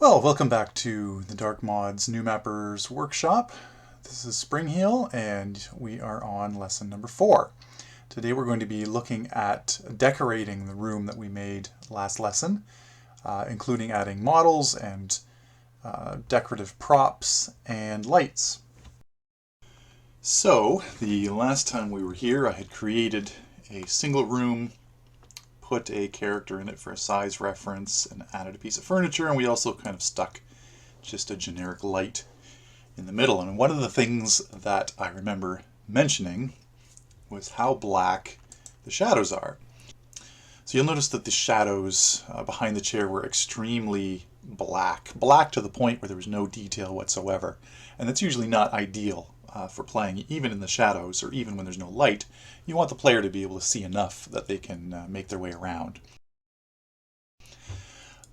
Well, welcome back to the Dark Mods New Mappers Workshop. This is Springheel, and we are on lesson number 4. Today we're going to be looking at decorating the room that we made last lesson, including adding models and decorative props and lights. So, the last time we were here, I had created a single room, put a character in it for a size reference, and added a piece of furniture, and we also kind of stuck just a generic light in the middle. And one of the things that I remember mentioning was how black the shadows are. So you'll notice that the shadows behind the chair were extremely black to the point where there was no detail whatsoever. And that's usually not ideal for playing, even in the shadows or even when there's no light. You want the player to be able to see enough that they can make their way around.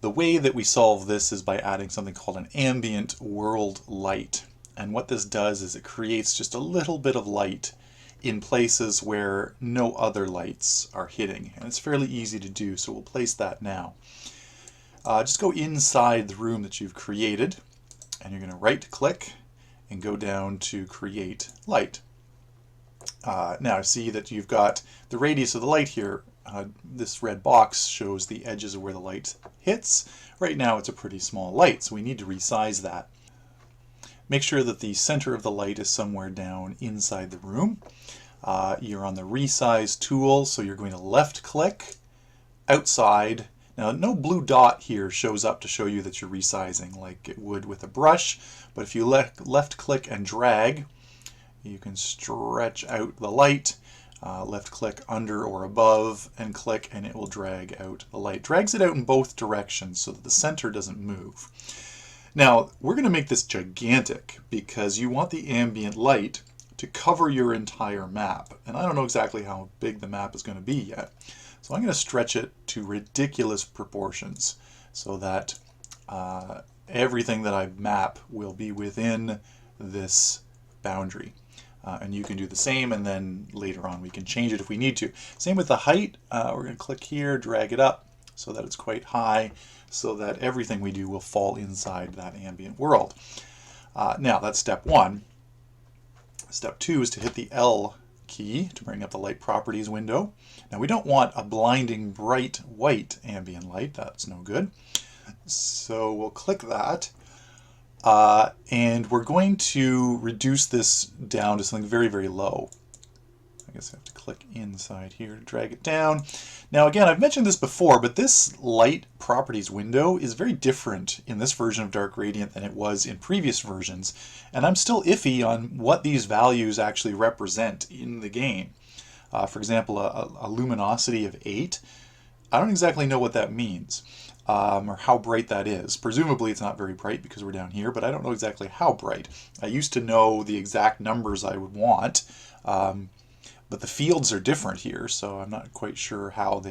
The way that we solve this is by adding something called an ambient world light. And what this does is it creates just a little bit of light in places where no other lights are hitting. And it's fairly easy to do, so we'll place that now. Just go inside the room that you've created, and you're going to right click and go down to create light. Now see that you've got the radius of the light here. This red box shows the edges of where the light hits. Right now it's a pretty small light, so we need to resize that. Make sure that the center of the light is somewhere down inside the room. You're on the resize tool, so you're going to left click outside. Now no blue dot here shows up to show you that you're resizing like it would with a brush, but if you left click and drag, you can stretch out the light. Left click under or above and click, and it will drag out the light. Drags it out in both directions so that the center doesn't move. Now we're going to make this gigantic because you want the ambient light to cover your entire map, and I don't know exactly how big the map is going to be yet. So I'm going to stretch it to ridiculous proportions so that everything that I map will be within this boundary. And you can do the same, and then later on we can change it if we need to. Same with the height. We're going to click here, drag it up so that it's quite high, so that everything we do will fall inside that ambient world. Now that's step 1. Step 2 is to hit the L key to bring up the light properties window. Now we don't want a blinding bright white ambient light. That's no good. So we'll click that. And we're going to reduce this down to something very, very low. I guess I have to click inside here to drag it down. Now again, I've mentioned this before, but this light properties window is very different in this version of Dark Radiant than it was in previous versions. And I'm still iffy on what these values actually represent in the game. For example, a luminosity of 8. I don't exactly know what that means. Or how bright that is. Presumably it's not very bright because we're down here, but I don't know exactly how bright. I used to know the exact numbers I would want, but the fields are different here, so I'm not quite sure how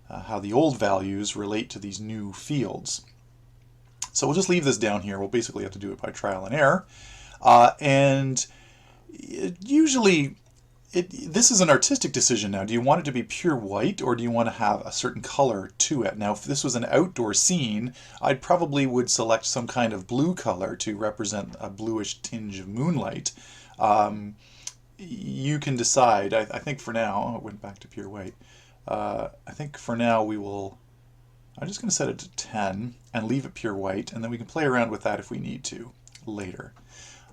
how the old values relate to these new fields. So we'll just leave this down here. We'll basically have to do it by trial and error. And usually this is an artistic decision now. Do you want it to be pure white, or do you want to have a certain color to it? Now, if this was an outdoor scene, I probably would select some kind of blue color to represent a bluish tinge of moonlight. You can decide. I think for now, it went back to pure white. I think for now I'm just going to set it to 10 and leave it pure white, and then we can play around with that if we need to later.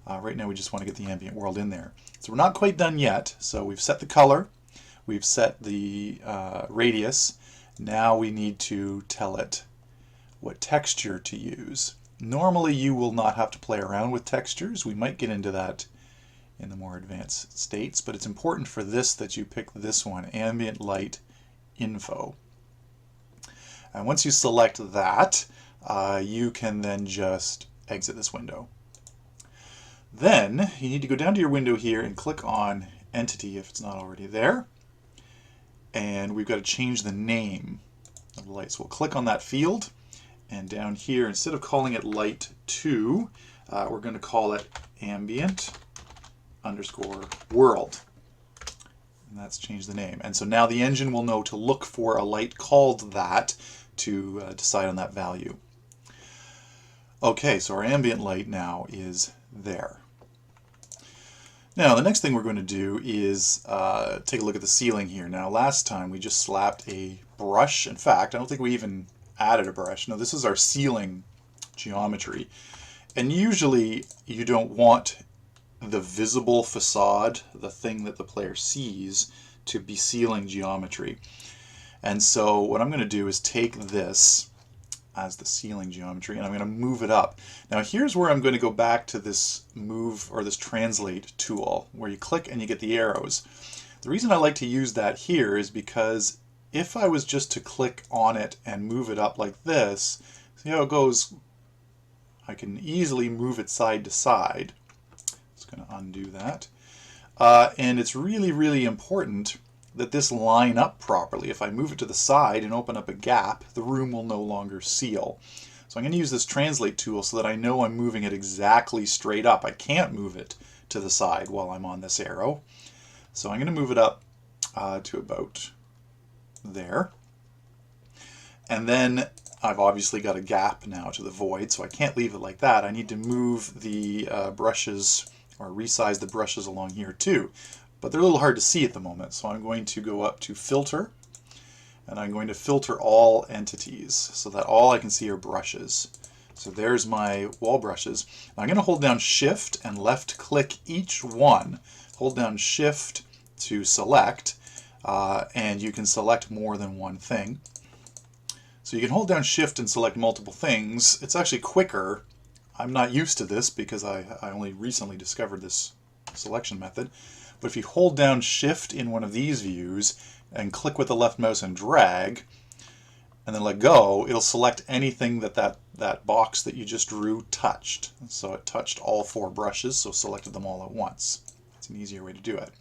Right now we just want to get the ambient world in there. So we're not quite done yet. So we've set the color, we've set the radius. Now we need to tell it what texture to use. Normally you will not have to play around with textures. We might get into that in the more advanced states, but it's important for this that you pick this one, ambient light info. And once you select that, you can then just exit this window. Then you need to go down to your window here and click on Entity if it's not already there. And we've got to change the name of the light. So we'll click on that field, and down here, instead of calling it Light 2, we're going to call it Ambient _ World. And that's changed the name. And so now the engine will know to look for a light called that to decide on that value. Okay, so our ambient light now is there. Now, the next thing we're going to do is take a look at the ceiling here. Now, last time we just slapped a brush. In fact, I don't think we even added a brush. No, this is our ceiling geometry. And usually you don't want the visible facade, the thing that the player sees, to be ceiling geometry. And so what I'm going to do is take this as the ceiling geometry, and I'm going to move it up. Now here's where I'm going to go back to this move or this translate tool where you click and you get the arrows. The reason I like to use that here is because if I was just to click on it and move it up like this, see how it goes? I can easily move it side to side. Just going to undo that. And it's really, really important that this line up properly. If I move it to the side and open up a gap, the room will no longer seal. So I'm going to use this translate tool so that I know I'm moving it exactly straight up. I can't move it to the side while I'm on this arrow. So I'm going to move it up to about there. And then I've obviously got a gap now to the void, so I can't leave it like that. I need to move the brushes or resize the brushes along here too. But they're a little hard to see at the moment, so I'm going to go up to Filter, and I'm going to filter all entities so that all I can see are brushes. So there's my wall brushes. Now I'm going to hold down Shift and left click each one. Hold down Shift to select, and you can select more than one thing. So you can hold down Shift and select multiple things. It's actually quicker. I'm not used to this because I only recently discovered this selection method. But if you hold down Shift in one of these views and click with the left mouse and drag, and then let go, it'll select anything that box that you just drew touched. So it touched all 4 brushes, so selected them all at once. It's an easier way to do it.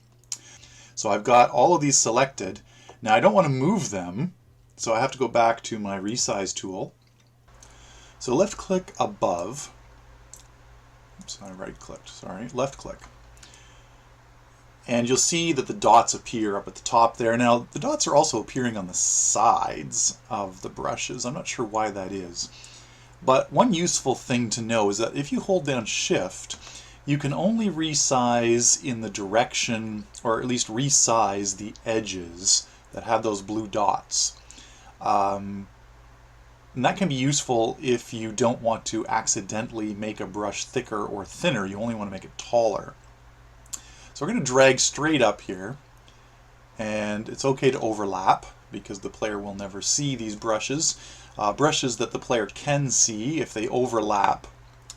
So I've got all of these selected. Now I don't want to move them, so I have to go back to my resize tool. So left click above. Oops, I right clicked, sorry, left click. And you'll see that the dots appear up at the top there. Now, the dots are also appearing on the sides of the brushes. I'm not sure why that is. But one useful thing to know is that if you hold down Shift, you can only resize in the direction, or at least resize the edges that have those blue dots. And that can be useful if you don't want to accidentally make a brush thicker or thinner. You only want to make it taller. So we're going to drag straight up here, and it's okay to overlap because the player will never see these brushes. Brushes that the player can see, if they overlap,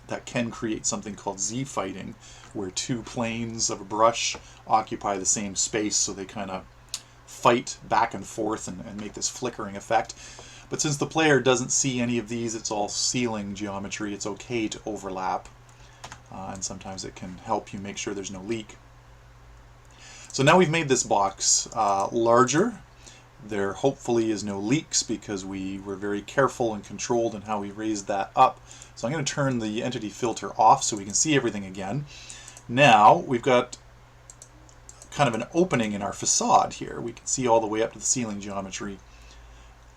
that can create something called Z-fighting, where 2 planes of a brush occupy the same space, so they kind of fight back and forth and make this flickering effect. But since the player doesn't see any of these, it's all ceiling geometry, it's okay to overlap, and sometimes it can help you make sure there's no leak. So now we've made this box larger. There hopefully is no leaks because we were very careful and controlled in how we raised that up. So I'm going to turn the entity filter off so we can see everything again. Now we've got kind of an opening in our facade here. We can see all the way up to the ceiling geometry.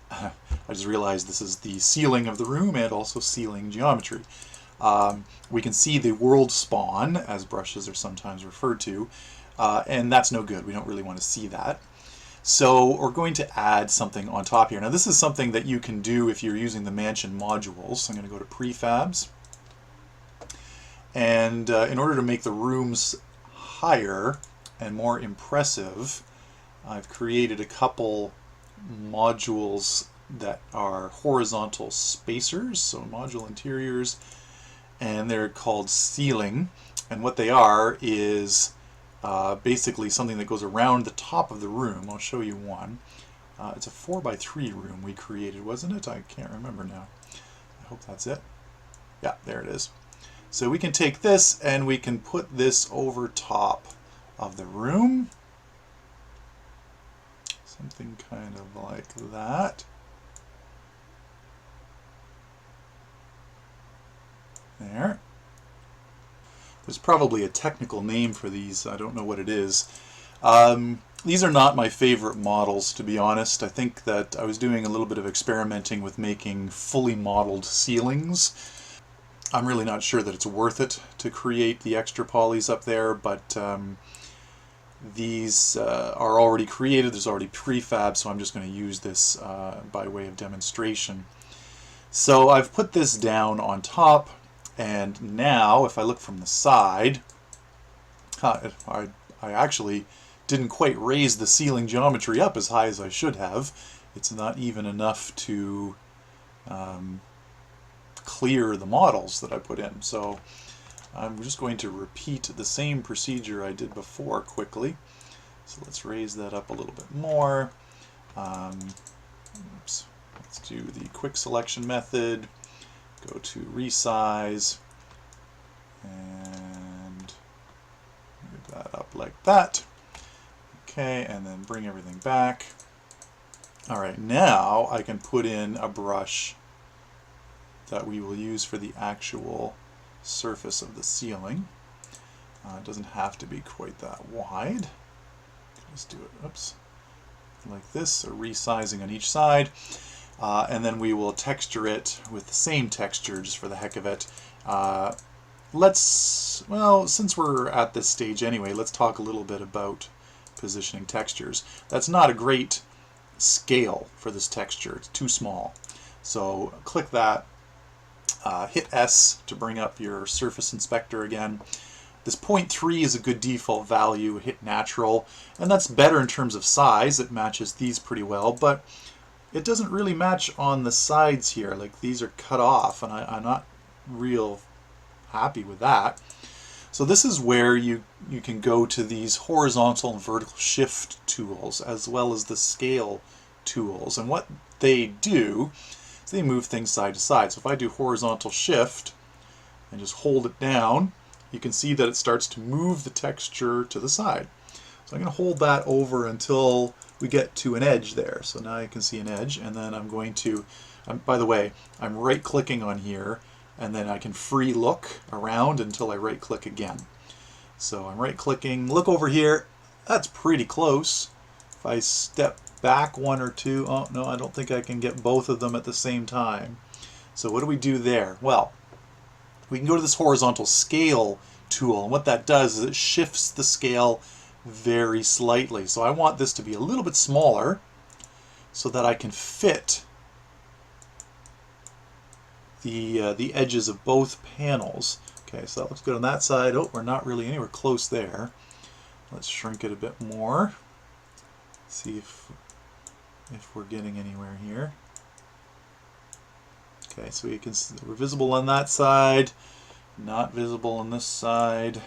I just realized this is the ceiling of the room and also ceiling geometry. We can see the world spawn, as brushes are sometimes referred to. And that's no good. We don't really want to see that. So we're going to add something on top here. Now this is something that you can do if you're using the mansion modules. So I'm going to go to prefabs. And in order to make the rooms higher and more impressive, I've created a couple modules that are horizontal spacers, so module interiors, and they're called ceiling. And what they are is basically something that goes around the top of the room. I'll show you one. It's a 4x3 room we created, wasn't it? I can't remember now. I hope that's it. Yeah, there it is. So we can take this and we can put this over top of the room. Something kind of like that. There. There's probably a technical name for these. I don't know what it is. These are not my favorite models, to be honest. I think that I was doing a little bit of experimenting with making fully modeled ceilings. I'm really not sure that it's worth it to create the extra polys up there, but these are already created. There's already prefab, so I'm just going to use this by way of demonstration. So I've put this down on top, and now if I look from the side, I actually didn't quite raise the ceiling geometry up as high as I should have. It's not even enough to clear the models that I put in. So I'm just going to repeat the same procedure I did before quickly. So let's raise that up a little bit more. Oops. Let's do the quick selection method, go to resize, and move that up like that. Okay, and then bring everything back. Alright, now I can put in a brush that we will use for the actual surface of the ceiling. It doesn't have to be quite that wide. Just do it, oops, like this, so resizing on each side. And then we will texture it with the same texture just for the heck of it. Well, since we're at this stage anyway, let's talk a little bit about positioning textures. That's not a great scale for this texture. It's too small. So click that, hit S to bring up your surface inspector again. This 0.3 is a good default value, hit natural, and that's better in terms of size. It matches these pretty well, but it doesn't really match on the sides here. Like, these are cut off, and I'm not real happy with that. So this is where you can go to these horizontal and vertical shift tools as well as the scale tools. And what they do is they move things side to side. So if I do horizontal shift and just hold it down, you can see that it starts to move the texture to the side. So I'm going to hold that over until we get to an edge there. So now you can see an edge, and then I'm going to, by the way, I'm right clicking on here, and then I can free look around until I right click again. So I'm right clicking, look over here, that's pretty close. If I step back one or two, oh no, I don't think I can get both of them at the same time. So what do we do there? Well, we can go to this horizontal scale tool, and what that does is it shifts the scale very slightly. So I want this to be a little bit smaller so that I can fit the edges of both panels. Okay, so that looks good on that side. Oh, we're not really anywhere close there. Let's shrink it a bit more. See if we're getting anywhere here. Okay, so you can see we're visible on that side, not visible on this side.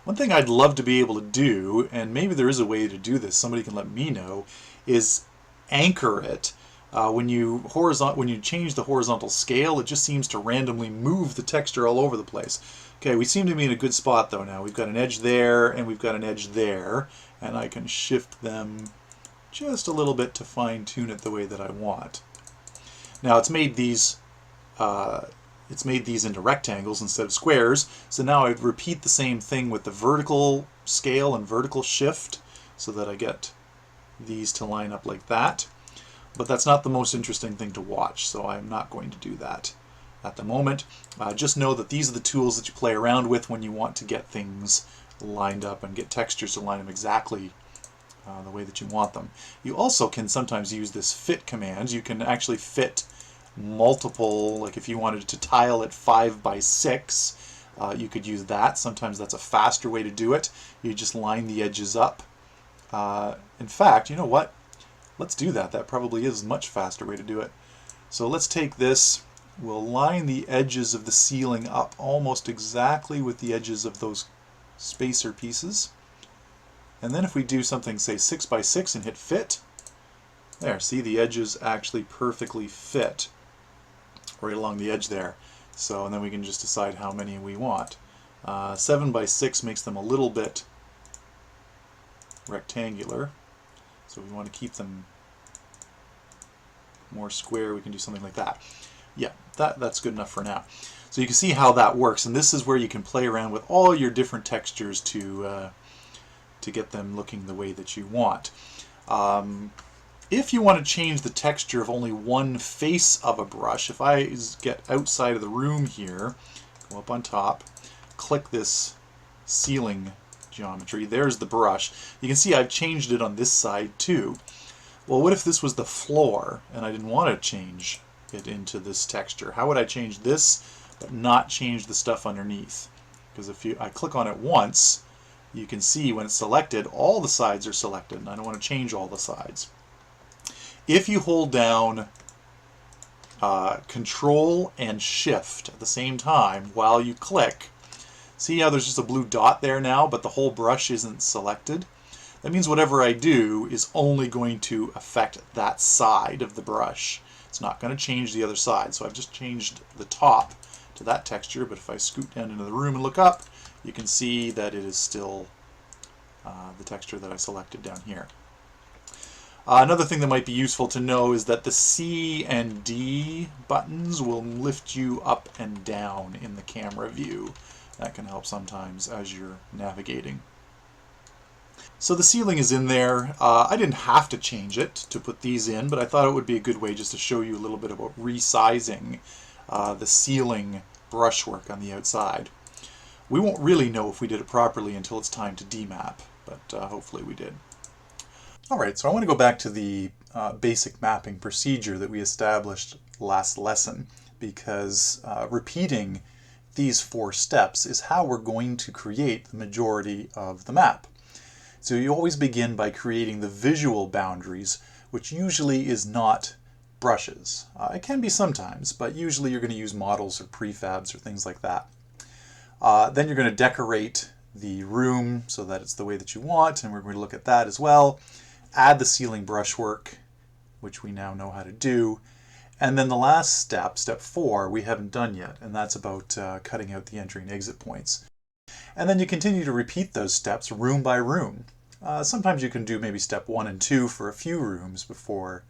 One thing I'd love to be able to do, and maybe there is a way to do this, somebody can let me know, is anchor it. When you change the horizontal scale, it just seems to randomly move the texture all over the place. Okay, we seem to be in a good spot though now. We've got an edge there, and we've got an edge there, and I can shift them just a little bit to fine-tune it the way that I want. Now it's made these into rectangles instead of squares, so now I repeat the same thing with the vertical scale and vertical shift so that I get these to line up like that. But that's not the most interesting thing to watch, so I'm not going to do that at the moment. Just know that these are the tools that you play around with when you want to get things lined up and get textures to line them exactly the way that you want them. You also can sometimes use this fit command. You can actually fit multiple, like if you wanted to tile it 5 by 6, you could use that. Sometimes that's a faster way to do it. You just line the edges up. In fact, you know what? Let's do that. That probably is a much faster way to do it. So let's take this, we'll line the edges of the ceiling up almost exactly with the edges of those spacer pieces. And then if we do something, say 6 by 6 and hit fit, there, see, the edges actually perfectly fit right along the edge there. So, and then we can just decide how many we want. 7 by 6 makes them a little bit rectangular. So if we want to keep them more square, we can do something like that. Yeah, that's good enough for now. So you can see how that works, and this is where you can play around with all your different textures to get them looking the way that you want. If you want to change the texture of only one face of a brush, if I get outside of the room here, go up on top, click this ceiling geometry, there's the brush. You can see I've changed it on this side too. Well, what if this was the floor and I didn't want to change it into this texture? How would I change this but not change the stuff underneath? Because if I click on it once, you can see when it's selected, all the sides are selected, and I don't want to change all the sides. If you hold down Control and Shift at the same time while you click, see how there's just a blue dot there now, but the whole brush isn't selected? That means whatever I do is only going to affect that side of the brush. It's not going to change the other side. So I've just changed the top to that texture, but if I scoot down into the room and look up, you can see that it is still the texture that I selected down here. Another thing that might be useful to know is that the C and D buttons will lift you up and down in the camera view. That can help sometimes as you're navigating. So the ceiling is in there. I didn't have to change it to put these in, but I thought it would be a good way just to show you a little bit about resizing the ceiling brushwork on the outside. We won't really know if we did it properly until it's time to demap, but hopefully we did. Alright, so I want to go back to the basic mapping procedure that we established last lesson, because repeating these 4 steps is how we're going to create the majority of the map. So you always begin by creating the visual boundaries, which usually is not brushes. It can be sometimes, but usually you're going to use models or prefabs or things like that. Then you're going to decorate the room so that it's the way that you want, and we're going to look at that as well. Add the ceiling brushwork, which we now know how to do. And then the last step, step 4, we haven't done yet, and that's about cutting out the entry and exit points. And then you continue to repeat those steps room by room. Sometimes you can do maybe step 1 and 2 for a few rooms before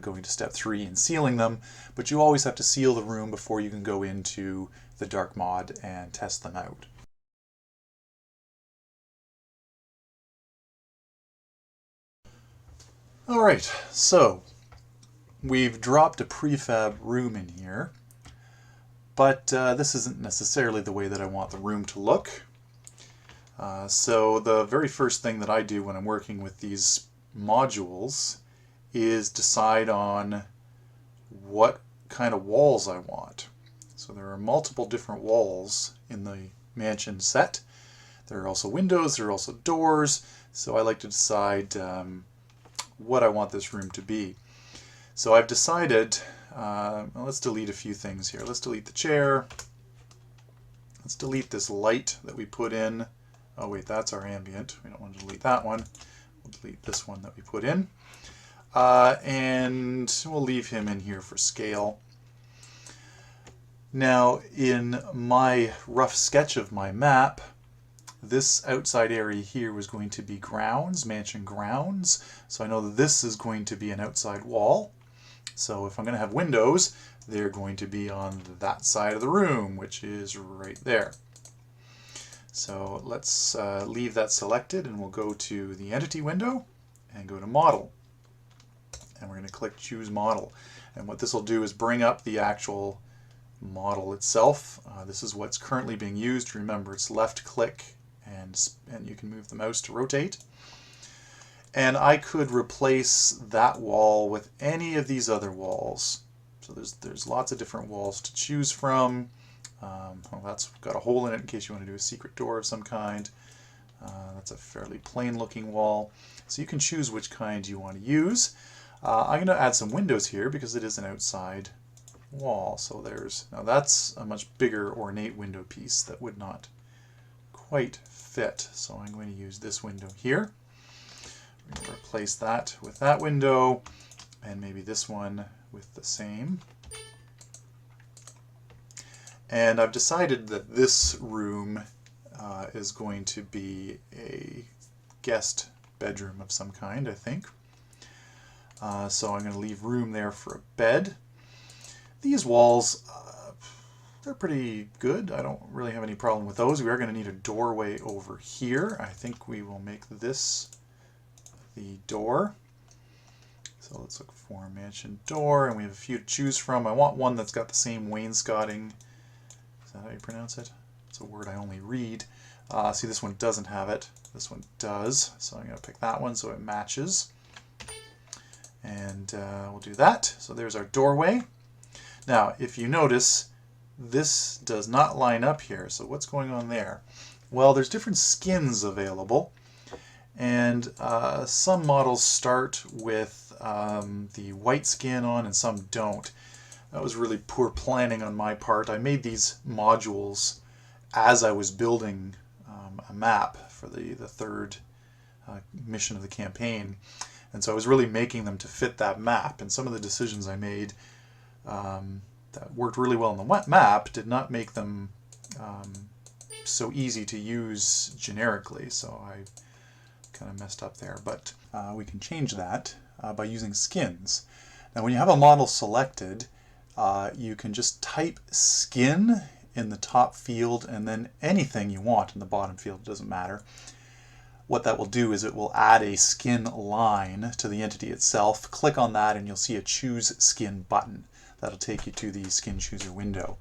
going to step 3 and sealing them, but you always have to seal the room before you can go into the dark mod and test them out. Alright, so we've dropped a prefab room in here, but this isn't necessarily the way that I want the room to look. So the very first thing that I do when I'm working with these modules is decide on what kind of walls I want. So there are multiple different walls in the mansion set. There are also windows, there are also doors, so I like to decide what I want this room to be. So I've decided, well, let's delete a few things here. Let's delete the chair. Let's delete this light that we put in. Oh wait, that's our ambient. We don't want to delete that one. We'll delete this one that we put in. And we'll leave him in here for scale. Now, in my rough sketch of my map, this outside area here was going to be grounds, mansion grounds. So I know that this is going to be an outside wall. So if I'm going to have windows, they're going to be on that side of the room, which is right there. So let's leave that selected, and we'll go to the entity window and go to model. And we're going to click choose model. And what this will do is bring up the actual model itself. This is what's currently being used. Remember, it's left click and you can move the mouse to rotate. And I could replace that wall with any of these other walls. So there's lots of different walls to choose from. Well, that's got a hole in it in case you want to do a secret door of some kind. That's a fairly plain looking wall. So you can choose which kind you want to use. I'm going to add some windows here because it is an outside wall. So now that's a much bigger ornate window piece that would not quite fit. So I'm going to use this window here. We're going to replace that with that window, and maybe this one with the same. And I've decided that this room is going to be a guest bedroom of some kind, I think. So I'm going to leave room there for a bed. These walls, they're pretty good. I don't really have any problem with those. We are going to need a doorway over here. I think we will make this the door. So let's look for mansion door, and we have a few to choose from. I want one that's got the same wainscoting. Is that how you pronounce it? It's a word I only read. See, this one doesn't have it. This one does. So I'm going to pick that one so it matches. And we'll do that. So there's our doorway. Now, if you notice, this does not line up here. So what's going on there? Well, there's different skins available. And some models start with the white skin on and some don't. That was really poor planning on my part. I made these modules as I was building a map for the third mission of the campaign. And so I was really making them to fit that map. And some of the decisions I made that worked really well in the map did not make them so easy to use generically. So I kind of messed up there. But we can change that by using skins. Now when you have a model selected, you can just type skin in the top field and then anything you want in the bottom field, it doesn't matter. What that will do is it will add a skin line to the entity itself. Click on that and you'll see a choose skin button. That'll take you to the skin chooser window.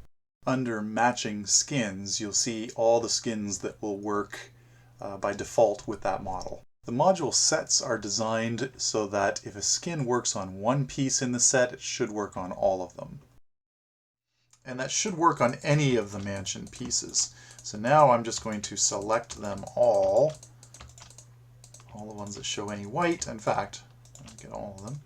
Under matching skins, you'll see all the skins that will work by default with that model. The module sets are designed so that if a skin works on one piece in the set, it should work on all of them. And that should work on any of the mansion pieces. So now I'm just going to select them all the ones that show any white. In fact, I'll get all of them.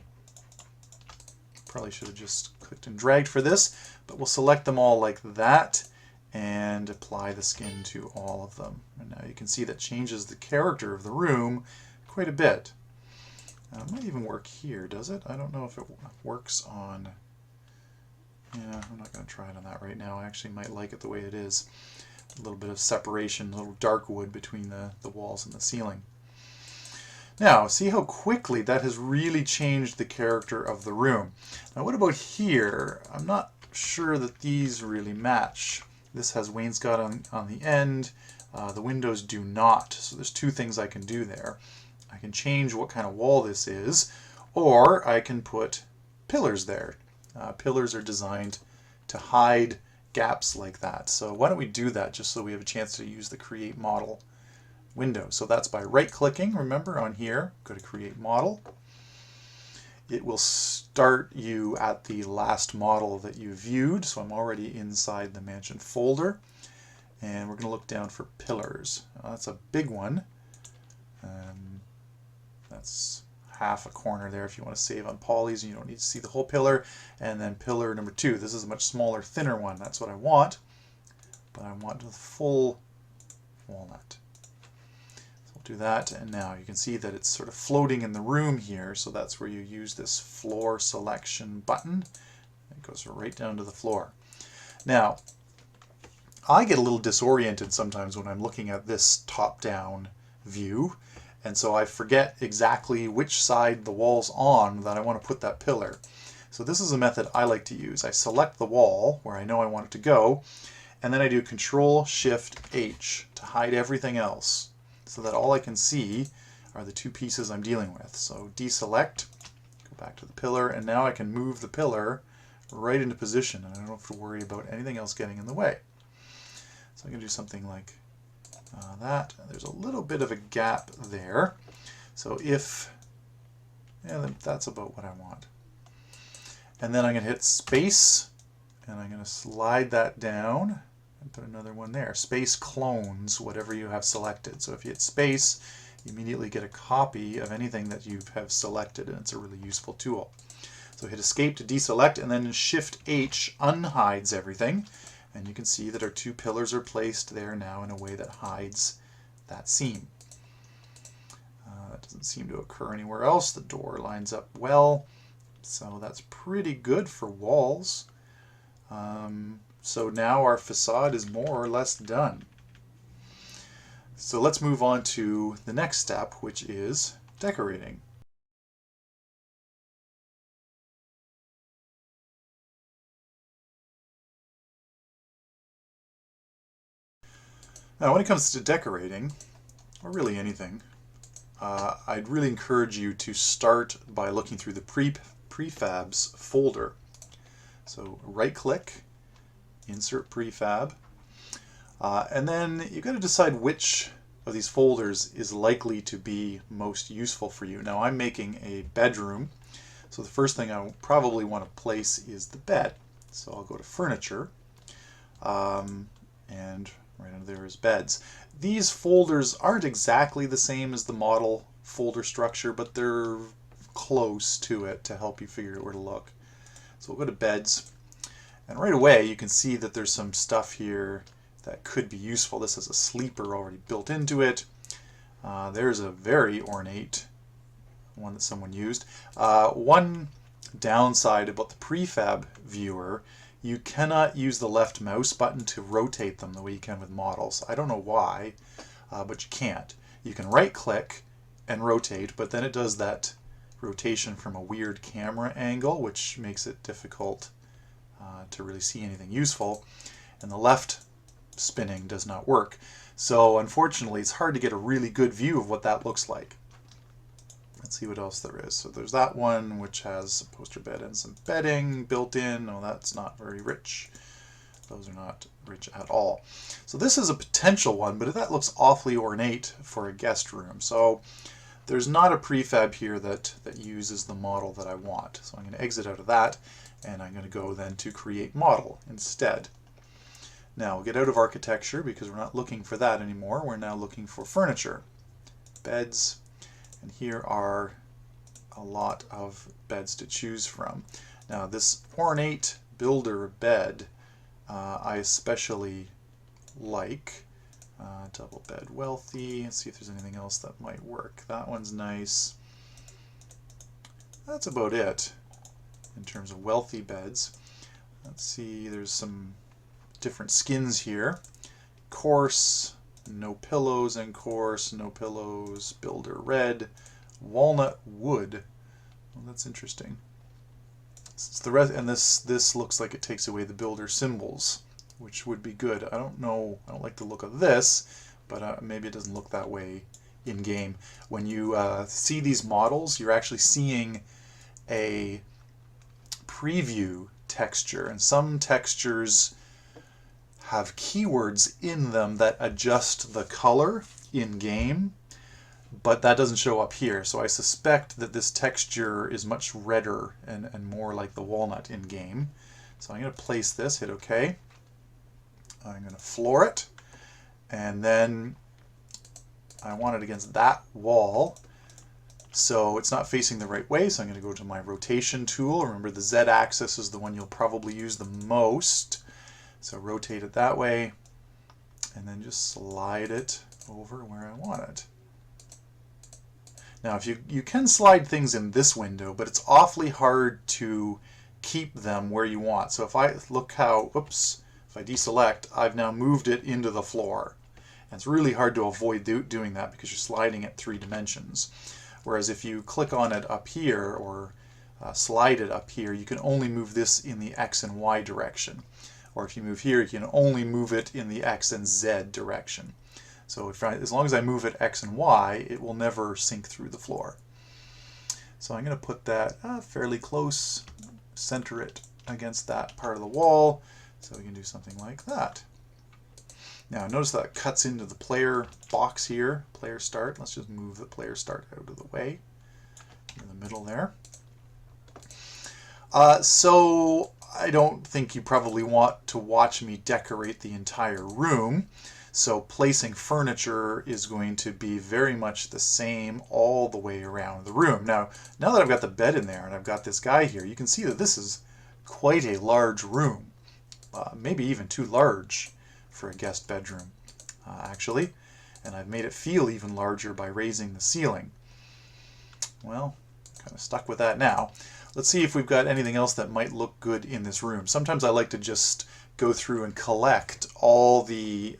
Probably should have just clicked and dragged for this, but we'll select them all like that and apply the skin to all of them. And now you can see that changes the character of the room quite a bit. It might even work here, does it? I don't know if it works on... Yeah, I'm not going to try it on that right now. I actually might like it the way it is. A little bit of separation, a little dark wood between the walls and the ceiling. Now, see how quickly that has really changed the character of the room. Now, what about here? I'm not sure that these really match. This has wainscot on the end. The windows do not. So there's two things I can do there. I can change what kind of wall this is, or I can put pillars there. Pillars are designed to hide gaps like that. So why don't we do that just so we have a chance to use the Create Model window. So that's by right-clicking, remember, on here. Go to Create Model. It will start you at the last model that you viewed. So I'm already inside the mansion folder. And we're going to look down for pillars. That's a big one. That's half a corner there if you want to save on polys and you don't need to see the whole pillar. And then pillar number 2. This is a much smaller, thinner one. That's what I want. But I want the full walnut. So we'll do that. And now you can see that it's sort of floating in the room here. So that's where you use this floor selection button. It goes right down to the floor. Now, I get a little disoriented sometimes when I'm looking at this top-down view. And so I forget exactly which side the wall's on that I want to put that pillar. So this is a method I like to use. I select the wall where I know I want it to go, and then I do Control-Shift-H to hide everything else so that all I can see are the two pieces I'm dealing with. So deselect, go back to the pillar, and now I can move the pillar right into position, and I don't have to worry about anything else getting in the way. So I can do something like that. There's a little bit of a gap there. So if, yeah, that's about what I want. And then I'm going to hit space, and I'm going to slide that down and put another one there. Space clones whatever you have selected. So if you hit space, you immediately get a copy of anything that you have selected, and it's a really useful tool. So hit escape to deselect, and then Shift-H unhides everything. And you can see that our two pillars are placed there now in a way that hides that seam. That doesn't seem to occur anywhere else. The door lines up well. So that's pretty good for walls. So now our facade is more or less done. So let's move on to the next step, which is decorating. Now when it comes to decorating, or really anything, I'd really encourage you to start by looking through the prefabs folder. So right click, insert prefab, and then you've got to decide which of these folders is likely to be most useful for you. Now I'm making a bedroom, so the first thing I probably want to place is the bed. So I'll go to furniture, and right under there is beds. These folders aren't exactly the same as the model folder structure, but they're close to it to help you figure out where to look. So we'll go to beds, and right away you can see that there's some stuff here that could be useful. This has a sleeper already built into it. There's a very ornate one that someone used. One downside about the prefab viewer, you cannot use the left mouse button to rotate them the way you can with models. I don't know why, but you can't. You can right click and rotate, but then it does that rotation from a weird camera angle, which makes it difficult to really see anything useful. And the left spinning does not work. So unfortunately, it's hard to get a really good view of what that looks like. Let's see what else there is. So there's that one, which has a poster bed and some bedding built in. Oh, that's not very rich. Those are not rich at all. So this is a potential one, but that looks awfully ornate for a guest room. So there's not a prefab here that uses the model that I want. So I'm going to exit out of that, and I'm going to go then to create model instead. Now we'll get out of architecture because we're not looking for that anymore. We're now looking for furniture, beds, and here are a lot of beds to choose from. Now this ornate builder bed I especially like. Double bed wealthy. Let's see if there's anything else that might work. That one's nice. That's about it in terms of wealthy beds. Let's see, there's some different skins here. Coarse, no pillows, and coarse, no pillows, builder red, walnut wood. Well, that's interesting. It's the rest, and this looks like it takes away the builder symbols, which would be good. I don't know. I don't like the look of this, but maybe it doesn't look that way in game. When you see these models, you're actually seeing a preview texture, and some textures have keywords in them that adjust the color in game, but that doesn't show up here. So I suspect that this texture is much redder and more like the walnut in game. So I'm going to place this, hit OK. I'm going to floor it, and then I want it against that wall, so it's not facing the right way. So I'm going to go to my rotation tool. Remember, the Z-axis is the one you'll probably use the most. So rotate it that way, and then just slide it over where I want it. Now, if you can slide things in this window, but it's awfully hard to keep them where you want. So if I look how, oops, if I deselect, I've now moved it into the floor. And it's really hard to avoid doing that because you're sliding it 3 dimensions. Whereas if you click on it up here or slide it up here, you can only move this in the X and Y direction. Or if you move here, you can only move it in the X and Z direction. So as long as I move it X and Y, it will never sink through the floor. So I'm going to put that fairly close, center it against that part of the wall, so we can do something like that. Now notice that cuts into the player box here, player start. Let's just move the player start out of the way, in the middle there. So I don't think you probably want to watch me decorate the entire room. So placing furniture is going to be very much the same all the way around the room. Now that I've got the bed in there and I've got this guy here, you can see that this is quite a large room. Maybe even too large for a guest bedroom, actually. And I've made it feel even larger by raising the ceiling. Well, kind of stuck with that now. Let's see if we've got anything else that might look good in this room. Sometimes I like to just go through and collect all the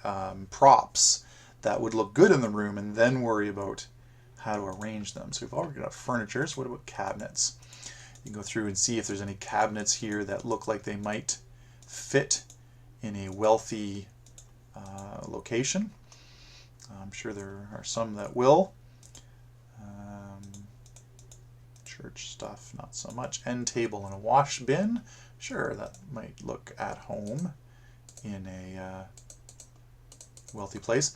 props that would look good in the room and then worry about how to arrange them. So we've already got furniture, so what about cabinets? You can go through and see if there's any cabinets here that look like they might fit in a wealthy location. I'm sure there are some that will. Church stuff, not so much. End table and a wash bin. Sure, that might look at home in a wealthy place.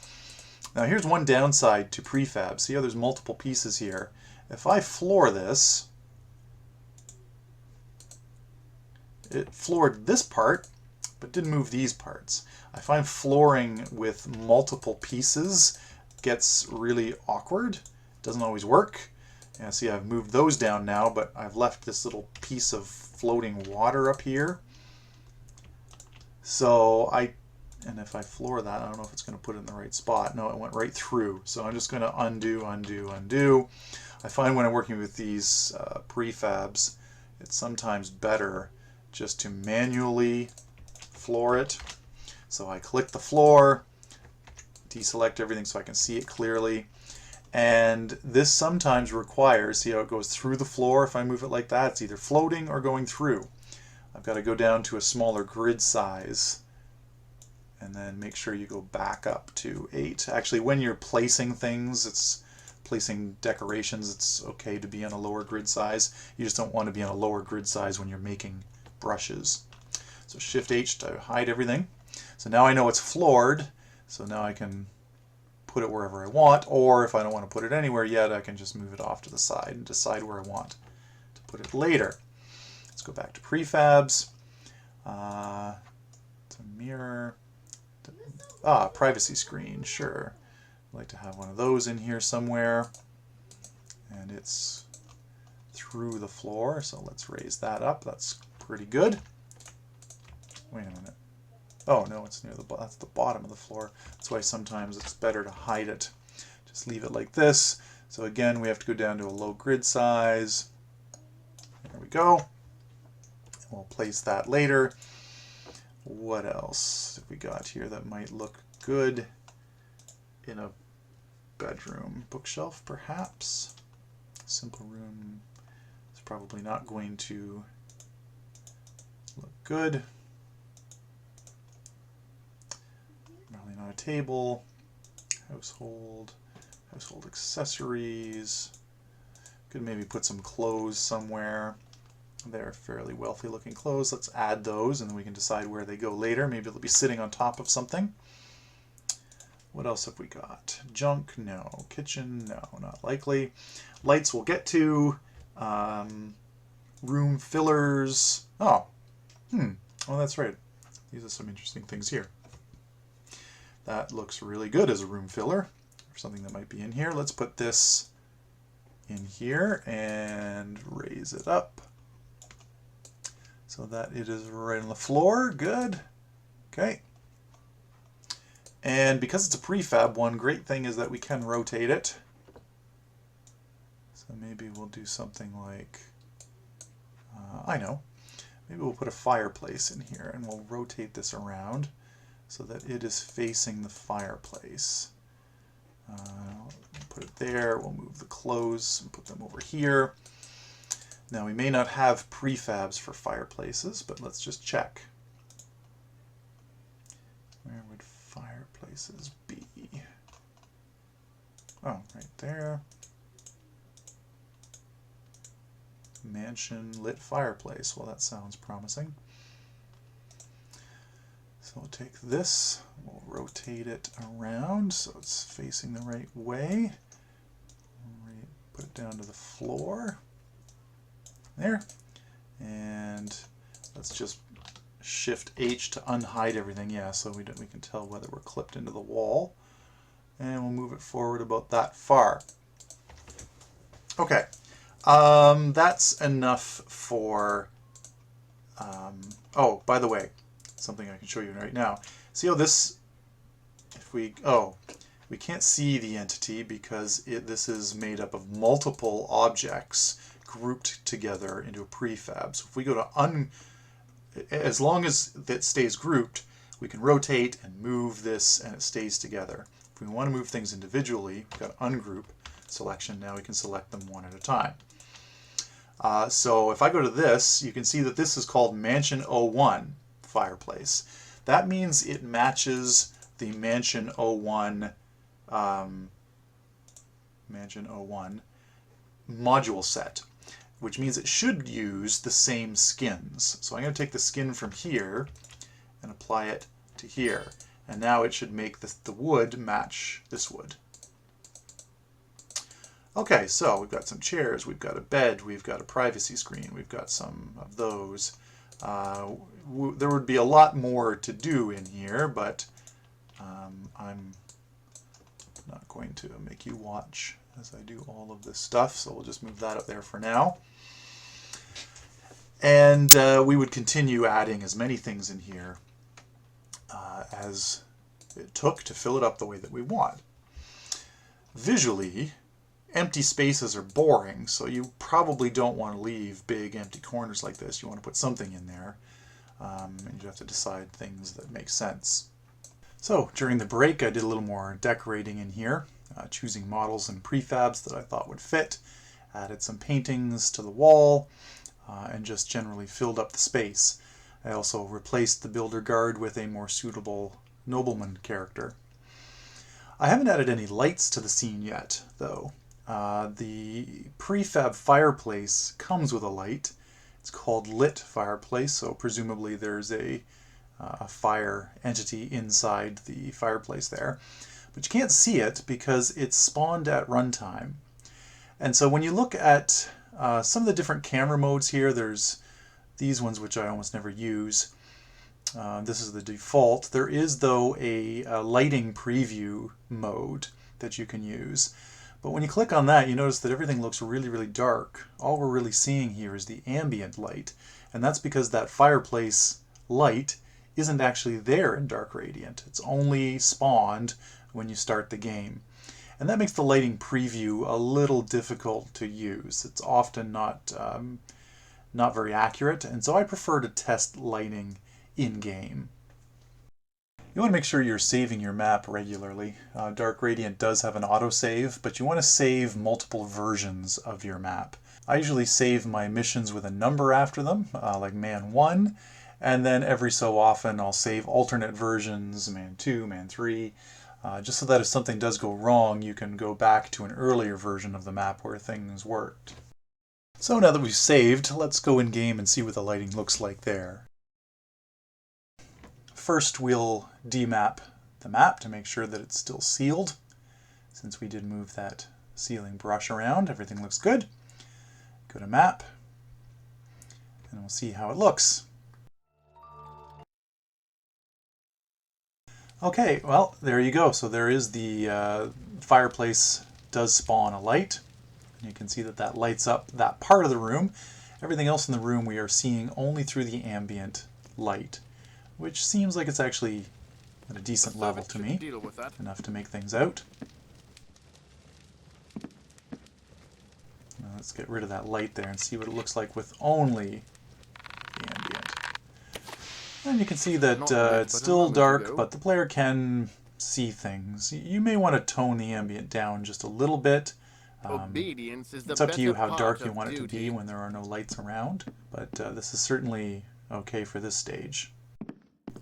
Now here's one downside to prefab. See how there's multiple pieces here. If I floor this, it floored this part, but didn't move these parts. I find flooring with multiple pieces gets really awkward. Doesn't always work. And see, I've moved those down now, but I've left this little piece of floating water up here. So and if I floor that, I don't know if it's going to put it in the right spot. No, it went right through. So I'm just going to undo, undo, undo. I find when I'm working with these prefabs, it's sometimes better just to manually floor it. So I click the floor, deselect everything so I can see it clearly. And this sometimes requires, see how it goes through the floor? If I move it like that, it's either floating or going through. I've got to go down to a smaller grid size and then make sure you go back up to 8. Actually, when you're placing things, it's placing decorations, it's okay to be on a lower grid size. You just don't want to be on a lower grid size when you're making brushes. So Shift H to hide everything. So now I know it's floored, so now I can put it wherever I want, or if I don't want to put it anywhere yet, I can just move it off to the side and decide where I want to put it later. Let's go back to prefabs. To mirror. Privacy screen, sure. I'd like to have one of those in here somewhere. And it's through the floor, so let's raise that up. That's pretty good. Wait a minute. Oh no, it's near that's the bottom of the floor. That's why sometimes it's better to hide it. Just leave it like this. So again, we have to go down to a low grid size. There we go. We'll place that later. What else have we got here that might look good in a bedroom? Bookshelf, perhaps? Simple room is probably not going to look good. Probably not a table. Household accessories. Could maybe put some clothes somewhere. They're fairly wealthy looking clothes. Let's add those and then we can decide where they go later. Maybe they'll be sitting on top of something. What else have we got? Junk? No. Kitchen? No, not likely. Lights we'll get to. Room fillers. Oh, that's right. These are some interesting things here. That looks really good as a room filler, or something that might be in here. Let's put this in here and raise it up so that it is right on the floor. Good. Okay. And because it's a prefab, one great thing is that we can rotate it. So maybe we'll do something like, I know, maybe we'll put a fireplace in here and we'll rotate this around so that it is facing the fireplace. Put it there. We'll move the clothes and put them over here. Now we may not have prefabs for fireplaces, but let's just check. Where would fireplaces be? Oh, right there. Mansion lit fireplace. Well, that sounds promising. So we'll take this, we'll rotate it around so it's facing the right way. Put it down to the floor. There. And let's just Shift H to unhide everything. Yeah, so we can tell whether we're clipped into the wall. And we'll move it forward about that far. Okay. That's enough for... oh, by the way, something I can show you right now. See how this... we can't see the entity because this is made up of multiple objects grouped together into a prefab. So if we go to as long as that stays grouped, we can rotate and move this and it stays together. If we want to move things individually, we've got ungroup selection. Now we can select them one at a time. So if I go to this, you can see that this is called Mansion 01 fireplace. That means it matches the Mansion 01 module set. which means it should use the same skins. So I'm going to take the skin from here and apply it to here. And now it should make the wood match this wood. Okay, so we've got some chairs, we've got a bed, we've got a privacy screen, we've got some of those. There would be a lot more to do in here, but I'm not going to make you watch as I do all of this stuff, so we'll just move that up there for now. And we would continue adding as many things in here as it took to fill it up the way that we want. Visually, empty spaces are boring, so you probably don't want to leave big empty corners like this. You want to put something in there, and you have to decide things that make sense. So during the break I did a little more decorating in here, choosing models and prefabs that I thought would fit, added some paintings to the wall, and just generally filled up the space. I also replaced the builder guard with a more suitable nobleman character. I haven't added any lights to the scene yet, though. The prefab fireplace comes with a light. It's called lit fireplace, so presumably there's a fire entity inside the fireplace there. But you can't see it because it's spawned at runtime. And so when you look at some of the different camera modes here, there's these ones which I almost never use. This is the default. There is, though, a lighting preview mode that you can use. But when you click on that, you notice that everything looks really, really dark. All we're really seeing here is the ambient light. And that's because that fireplace light isn't actually there in Dark Radiant. It's only spawned when you start the game. And that makes the lighting preview a little difficult to use. It's often not very accurate, and so I prefer to test lighting in-game. You want to make sure you're saving your map regularly. Dark Radiant does have an autosave, but you want to save multiple versions of your map. I usually save my missions with a number after them, like Man 1, and then every so often I'll save alternate versions, Man 2, Man 3, just so that if something does go wrong, you can go back to an earlier version of the map where things worked. So now that we've saved, let's go in-game and see what the lighting looks like there. First, we'll demap the map to make sure that it's still sealed. Since we did move that sealing brush around, everything looks good. Go to Map, and we'll see how it looks. Okay, well, there you go. So there is the fireplace does spawn a light. And you can see that that lights up that part of the room. Everything else in the room we are seeing only through the ambient light, which seems like it's actually at a decent level to me, enough to make things out. Now let's get rid of that light there and see what it looks like with only the ambient. And you can see that it's still dark, but the player can see things. You may want to tone the ambient down just a little bit. It's up to you how dark you want it to be when there are no lights around, but this is certainly okay for this stage.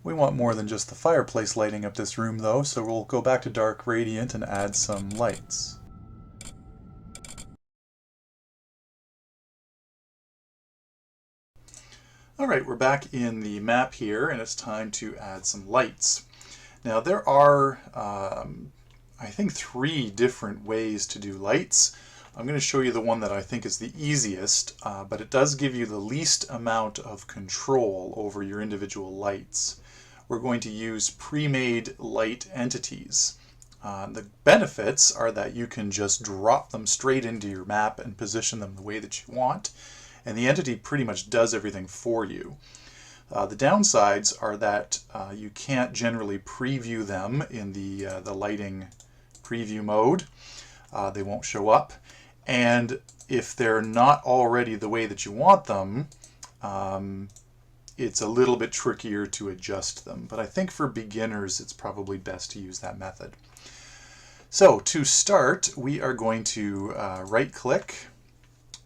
We want more than just the fireplace lighting up this room though, so we'll go back to Dark Radiant and add some lights. Alright, we're back in the map here, and it's time to add some lights. Now there are, I think, 3 different ways to do lights. I'm going to show you the one that I think is the easiest, but it does give you the least amount of control over your individual lights. We're going to use pre-made light entities. The benefits are that you can just drop them straight into your map and position them the way that you want, and the entity pretty much does everything for you. The downsides are that you can't generally preview them in the lighting preview mode. They won't show up, and if they're not already the way that you want them, it's a little bit trickier to adjust them. But I think for beginners it's probably best to use that method. So to start, we are going to right-click,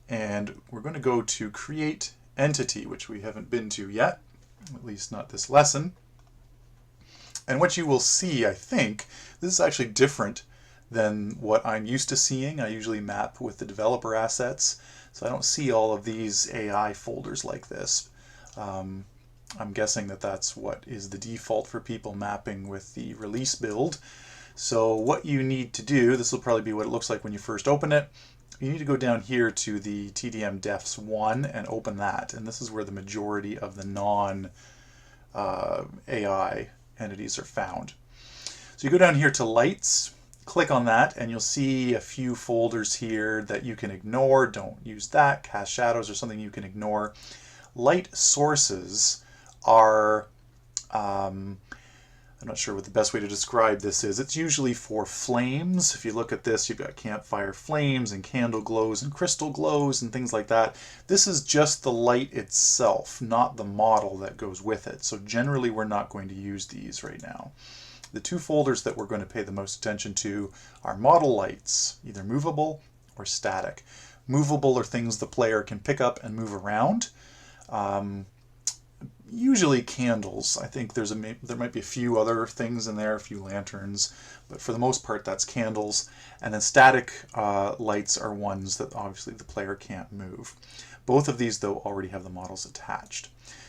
and we're going to go to Create Entity, which we haven't been to yet, at least not this lesson. And what you will see, I think, this is actually different than what I'm used to seeing. I usually map with the developer assets. So I don't see all of these AI folders like this. I'm guessing that that's what is the default for people mapping with the release build. So what you need to do, this will probably be what it looks like when you first open it. You need to go down here to the TDM defs 1 and open that. And this is where the majority of the non-AI entities are found. So you go down here to lights, click on that, and you'll see a few folders here that you can ignore. Don't use that. Cast shadows or something you can ignore. Light sources are, I'm not sure what the best way to describe this is. It's usually for flames. If you look at this, you've got campfire flames and candle glows and crystal glows and things like that. This is just the light itself, not the model that goes with it. So generally we're not going to use these right now. The two folders that we're going to pay the most attention to are model lights, either movable or static. Movable are things the player can pick up and move around. Usually candles. I think there might be a few other things in there, a few lanterns, but for the most part that's candles. And then static lights are ones that obviously the player can't move. Both of these though already have the models attached.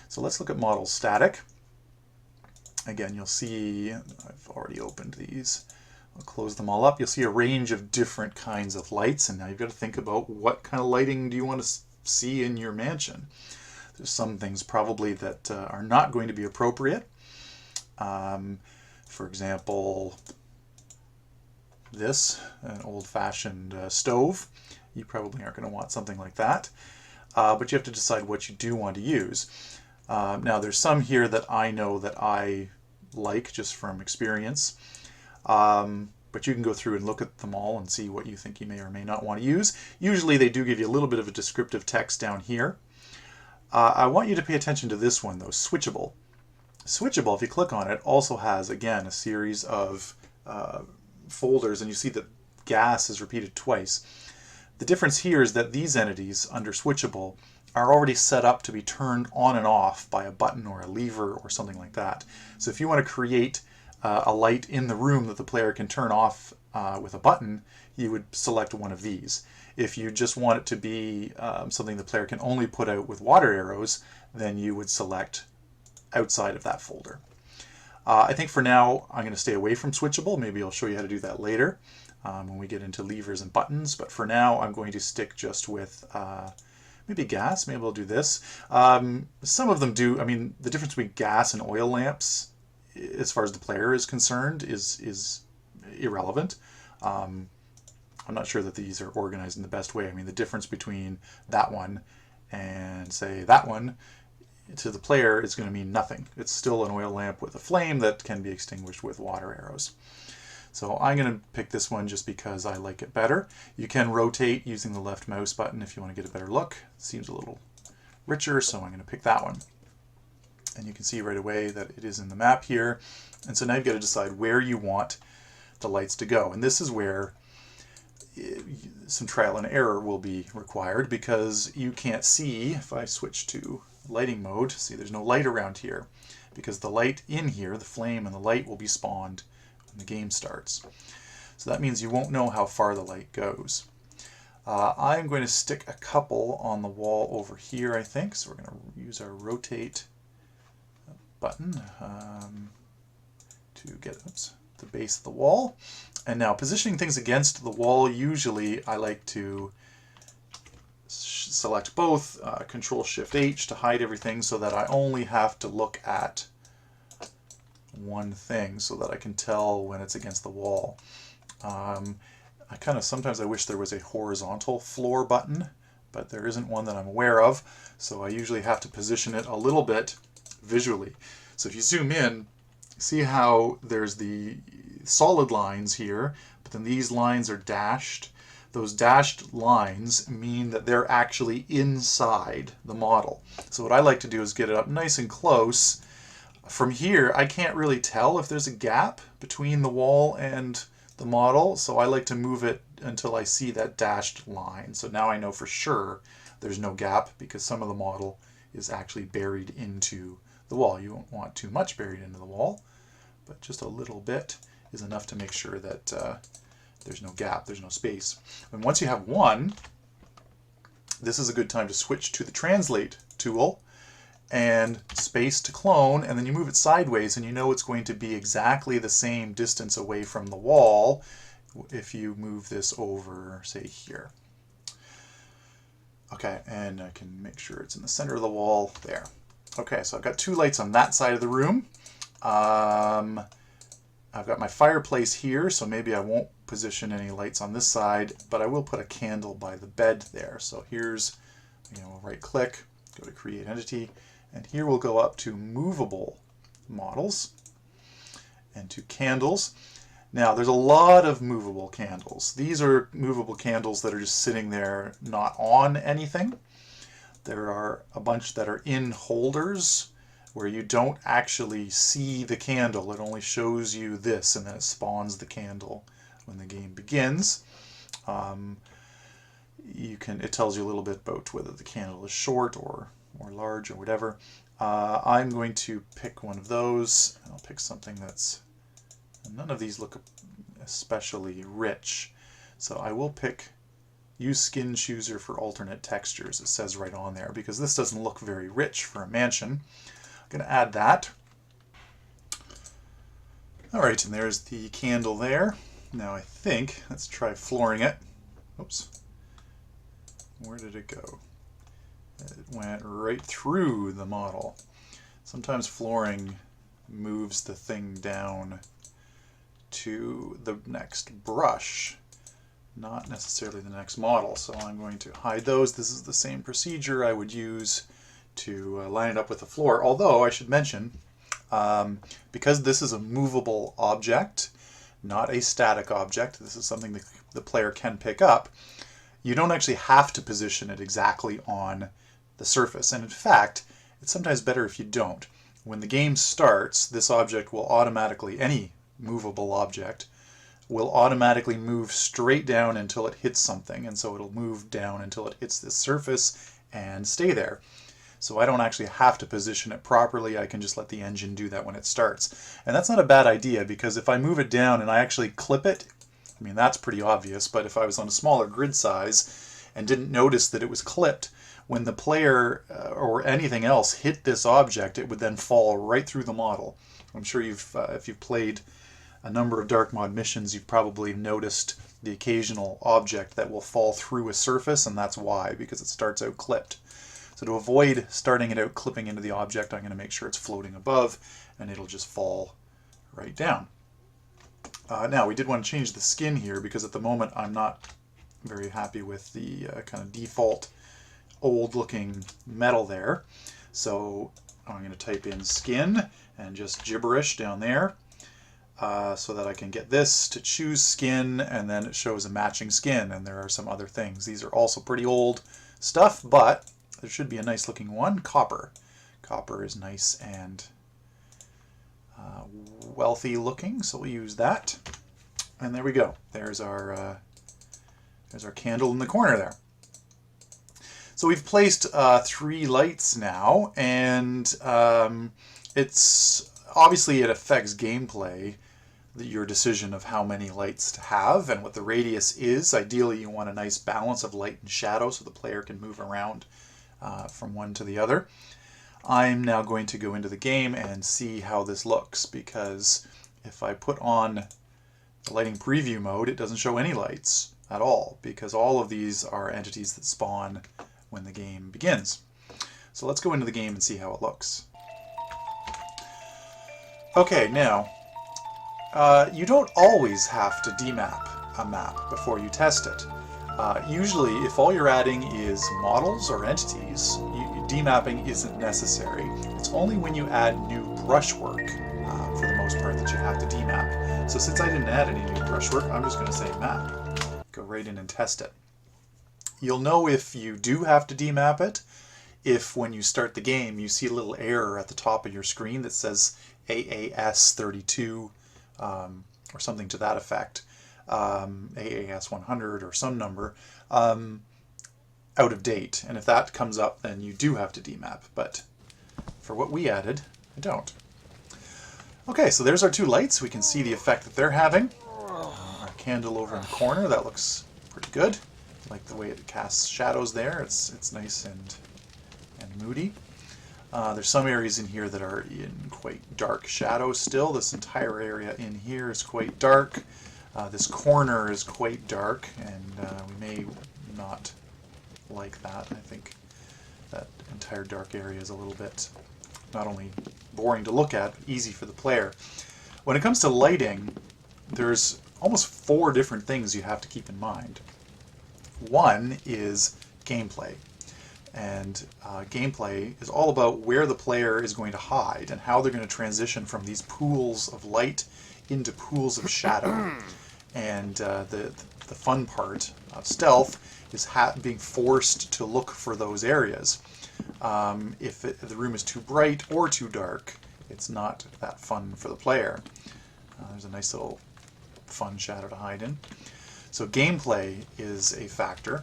So let's look at model static. Again, you'll see, I've already opened these. I'll close them all up. You'll see a range of different kinds of lights, and now you've got to think about what kind of lighting do you want to see in your mansion. There's some things probably that are not going to be appropriate. For example, this, an old-fashioned stove. You probably aren't going to want something like that. But you have to decide what you do want to use. Now there's some here that I know that I like just from experience. But you can go through and look at them all and see what you think you may or may not want to use. Usually they do give you a little bit of a descriptive text down here. I want you to pay attention to this one though, switchable. Switchable, if you click on it, also has, again, a series of folders, and you see that gas is repeated twice. The difference here is that these entities under switchable are already set up to be turned on and off by a button or a lever or something like that. So if you want to create a light in the room that the player can turn off with a button, you would select one of these. If you just want it to be something the player can only put out with water arrows, then you would select outside of that folder. I think for now I'm going to stay away from switchable. Maybe I'll show you how to do that later when we get into levers and buttons, but for now I'm going to stick just with maybe gas. Maybe I'll do this. Some of them do. I mean, the difference between gas and oil lamps, as far as the player is concerned, is irrelevant. I'm not sure that these are organized in the best way. I mean, the difference between that one and, say, that one, to the player is going to mean nothing. It's still an oil lamp with a flame that can be extinguished with water arrows. So I'm going to pick this one just because I like it better. You can rotate using the left mouse button if you want to get a better look. It seems a little richer, so I'm going to pick that one. And you can see right away that it is in the map here. And so now you've got to decide where you want the lights to go. And this is where some trial and error will be required, because you can't see, if I switch to lighting mode, see there's no light around here, because the light in here, the flame and the light, will be spawned when the game starts. So that means you won't know how far the light goes. I'm going to stick a couple on the wall over here, I think, so we're going to use our rotate button to get the base of the wall. And now positioning things against the wall, usually I like to select both, Control-Shift-H to hide everything so that I only have to look at one thing so that I can tell when it's against the wall. Sometimes I wish there was a horizontal floor button, but there isn't one that I'm aware of, so I usually have to position it a little bit visually. So if you zoom in, see how there's the solid lines here, but then these lines are dashed. Those dashed lines mean that they're actually inside the model. So what I like to do is get it up nice and close. From here, I can't really tell if there's a gap between the wall and the model, so I like to move it until I see that dashed line. So now I know for sure there's no gap, because some of the model is actually buried into the wall. You won't want too much buried into the wall, but just a little bit is enough to make sure that there's no gap, there's no space. And once you have one, this is a good time to switch to the translate tool and space to clone, and then you move it sideways and you know it's going to be exactly the same distance away from the wall if you move this over, say, here. Okay, and I can make sure it's in the center of the wall there. Okay, so I've got two lights on that side of the room. I've got my fireplace here, so maybe I won't position any lights on this side, but I will put a candle by the bed there. So here's, we'll right click, go to create entity, and here we'll go up to movable models and to candles. Now there's a lot of movable candles. These are movable candles that are just sitting there not on anything. There are a bunch that are in holders where you don't actually see the candle. It only shows you this, and then it spawns the candle when the game begins. It tells you a little bit about whether the candle is short or large or whatever. I'm going to pick one of those. I'll pick something that's, none of these look especially rich. So I will pick use skin chooser for alternate textures. It says right on there, because this doesn't look very rich for a mansion. I'm going to add that. Alright, and there's the candle there. Now I think, let's try flooring it. Oops. Where did it go? It went right through the model. Sometimes flooring moves the thing down to the next brush, not necessarily the next model. So I'm going to hide those. This is the same procedure I would use to line it up with the floor. Although I should mention, because this is a movable object, not a static object, this is something that the player can pick up, you don't actually have to position it exactly on the surface. And in fact, it's sometimes better if you don't. When the game starts, this object will automatically, any movable object, will automatically move straight down until it hits something. And so it'll move down until it hits this surface and stay there. So I don't actually have to position it properly. I can just let the engine do that when it starts. And that's not a bad idea, because if I move it down and I actually clip it, I mean, that's pretty obvious, but if I was on a smaller grid size and didn't notice that it was clipped, when the player or anything else hit this object, it would then fall right through the model. I'm sure if you've played a number of Dark Mod missions, you've probably noticed the occasional object that will fall through a surface, and that's why, because it starts out clipped. So to avoid starting it out clipping into the object, I'm going to make sure it's floating above, and it'll just fall right down. Now, we did want to change the skin here, because at the moment I'm not very happy with the kind of default old-looking metal there. So I'm going to type in skin and just gibberish down there, so that I can get this to choose skin, and then it shows a matching skin, and there are some other things. These are also pretty old stuff, but there should be a nice looking one. Copper. Copper is nice and wealthy looking, so we'll use that. And there we go. There's our candle in the corner there. So we've placed 3 lights now, and it's obviously it affects gameplay, your decision of how many lights to have and what the radius is. Ideally, you want a nice balance of light and shadow so the player can move around from one to the other. I'm now going to go into the game and see how this looks, because if I put on the lighting preview mode, it doesn't show any lights at all, because all of these are entities that spawn when the game begins. So let's go into the game and see how it looks. Okay, now, you don't always have to demap a map before you test it. Usually, if all you're adding is models or entities, demapping isn't necessary. It's only when you add new brushwork, for the most part, that you have to demap. So since I didn't add any new brushwork, I'm just going to say map. Go right in and test it. You'll know if you do have to demap it if when you start the game you see a little error at the top of your screen that says AAS32 or something to that effect, AAS100 or some number, out of date. And if that comes up, then you do have to demap. But for what we added, I don't. Okay, so there's our 2 lights. We can see the effect that they're having. Our candle over in the corner, that looks pretty good. like the way it casts shadows there. It's nice and moody. There's some areas in here that are in quite dark shadows still. This entire area in here is quite dark. This corner is quite dark, and we may not like that. I think that entire dark area is a little bit not only boring to look at, but easy for the player. When it comes to lighting, there's almost 4 different things you have to keep in mind. One is gameplay. And gameplay is all about where the player is going to hide and how they're going to transition from these pools of light into pools of shadow. And the fun part of stealth is being forced to look for those areas. If the room is too bright or too dark, it's not that fun for the player. There's a nice little fun shadow to hide in. So gameplay is a factor.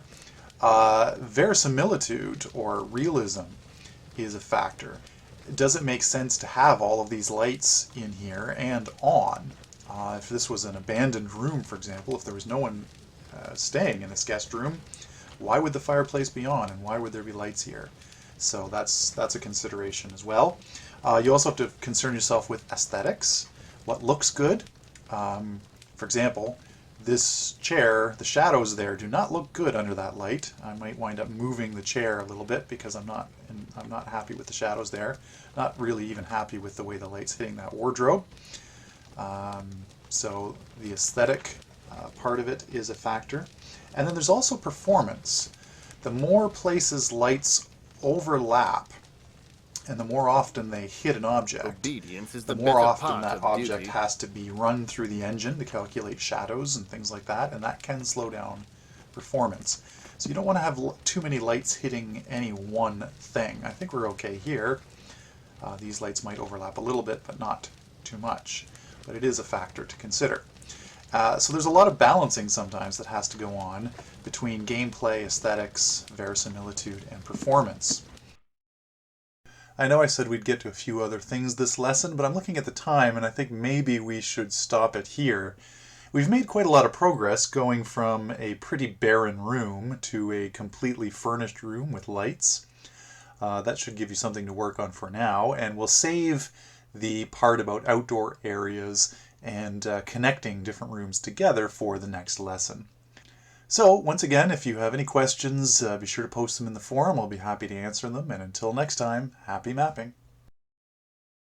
Verisimilitude or realism is a factor. Does it make sense to have all of these lights in here and on? If this was an abandoned room, for example, if there was no one staying in this guest room, why would the fireplace be on and why would there be lights here? So that's a consideration as well. You also have to concern yourself with aesthetics. What looks good? For example, this chair, the shadows there do not look good under that light. I might wind up moving the chair a little bit because I'm not happy with the shadows there. Not really even happy with the way the light's hitting that wardrobe. So the aesthetic part of it is a factor. And then there's also performance. The more places lights overlap, and the more often they hit an object, Obedience is the the more better often part that of object duty. has to be run through the engine to calculate shadows and things like that, and that can slow down performance. So you don't want to have too many lights hitting any one thing. I think we're okay here. These lights might overlap a little bit, but not too much. But it is a factor to consider. So there's a lot of balancing sometimes that has to go on between gameplay, aesthetics, verisimilitude, and performance. I know I said we'd get to a few other things this lesson, but I'm looking at the time and I think maybe we should stop it here. We've made quite a lot of progress going from a pretty barren room to a completely furnished room with lights. That should give you something to work on for now, and we'll save the part about outdoor areas and connecting different rooms together for the next lesson. So, once again, if you have any questions, be sure to post them in the forum. I'll be happy to answer them. And until next time, happy mapping.